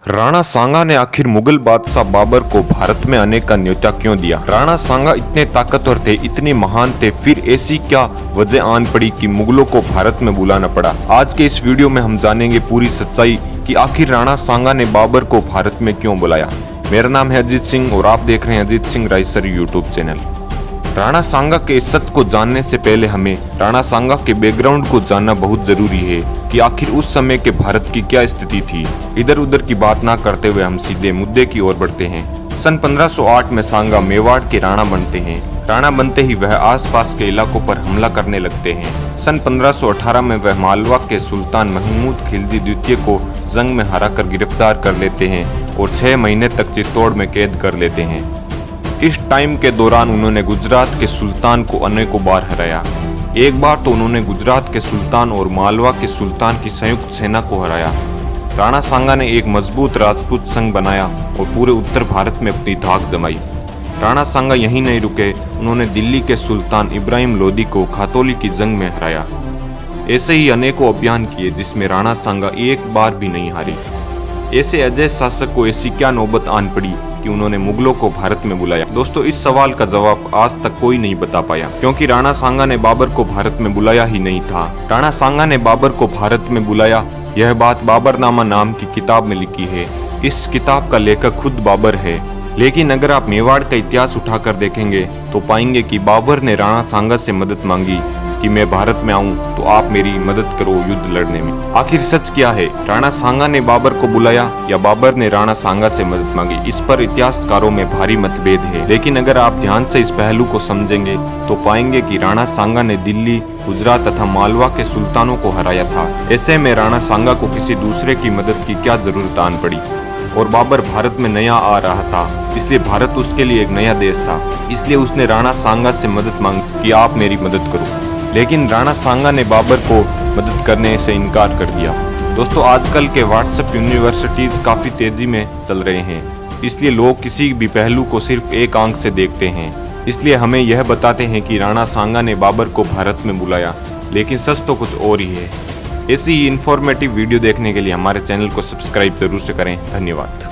राणा सांगा ने आखिर मुगल बादशाह बाबर को भारत में आने का न्योता क्यों दिया? राणा सांगा इतने ताकतवर थे, इतने महान थे, फिर ऐसी क्या वजह आन पड़ी कि मुगलों को भारत में बुलाना पड़ा? आज के इस वीडियो में हम जानेंगे पूरी सच्चाई कि आखिर राणा सांगा ने बाबर को भारत में क्यों बुलाया। मेरा नाम है अजीत सिंह और आप देख रहे हैं अजीत सिंह रायसर यूट्यूब चैनल। राणा सांगा के इस सच को जानने से पहले हमें राणा सांगा के बैकग्राउंड को जानना बहुत जरूरी है कि आखिर उस समय के भारत की क्या स्थिति थी। इधर उधर की बात ना करते हुए हम सीधे मुद्दे की ओर बढ़ते हैं। सन 1508 में सांगा मेवाड़ के राणा बनते हैं। राणा बनते ही वह आसपास के इलाकों पर हमला करने लगते हैं। सन 1518 में वह मालवा के सुल्तान महमूद खिलजी द्वितीय को जंग में हराकर गिरफ्तार कर लेते हैं और 6 महीने तक चित्तौड़ में कैद कर लेते हैं। इस टाइम के दौरान उन्होंने गुजरात के सुल्तान को अनेकों बार हराया। एक बार तो उन्होंने गुजरात के सुल्तान और मालवा के सुल्तान की संयुक्त सेना को हराया। राणा सांगा ने एक मजबूत राजपूत संघ बनाया और पूरे उत्तर भारत में अपनी धाक जमाई। राणा सांगा यहीं नहीं रुके, उन्होंने दिल्ली के सुल्तान इब्राहिम लोदी को खातौली की जंग में हराया। ऐसे ही अनेकों अभियान किए जिसमें राणा सांगा एक बार भी नहीं हारी। ऐसे अजय शासक को ऐसी क्या नौबत आन पड़ी कि उन्होंने मुगलों को भारत में बुलाया? दोस्तों, इस सवाल का जवाब आज तक कोई नहीं बता पाया, क्योंकि राणा सांगा ने बाबर को भारत में बुलाया ही नहीं था। राणा सांगा ने बाबर को भारत में बुलाया, यह बात बाबरनामा नाम की किताब में लिखी है। इस किताब का लेखक खुद बाबर है। लेकिन अगर आप मेवाड़ का इतिहास उठाकर देखेंगे तो पाएंगे कि बाबर ने राणा सांगा से मदद मांगी कि मैं भारत में आऊं तो आप मेरी मदद करो युद्ध लड़ने में। आखिर सच क्या है? राणा सांगा ने बाबर को बुलाया या बाबर ने राणा सांगा से मदद मांगी? इस पर इतिहासकारों में भारी मतभेद है। लेकिन अगर आप ध्यान से इस पहलू को समझेंगे तो पाएंगे कि राणा सांगा ने दिल्ली, गुजरात तथा मालवा के सुल्तानों को हराया था। ऐसे में राणा सांगा को किसी दूसरे की मदद की क्या जरूरत आन पड़ी? और बाबर भारत में नया आ रहा था, इसलिए भारत उसके लिए एक नया देश था। इसलिए उसने राणा सांगा से मदद मांगी कि आप मेरी मदद करो। लेकिन राणा सांगा ने बाबर को मदद करने से इनकार कर दिया। दोस्तों, आजकल के व्हाट्सएप यूनिवर्सिटीज काफ़ी तेज़ी में चल रहे हैं, इसलिए लोग किसी भी पहलू को सिर्फ एक आंख से देखते हैं। इसलिए हमें यह बताते हैं कि राणा सांगा ने बाबर को भारत में बुलाया, लेकिन सच तो कुछ और ही है। ऐसी ही इन्फॉर्मेटिव वीडियो देखने के लिए हमारे चैनल को सब्सक्राइब जरूर से करें। धन्यवाद।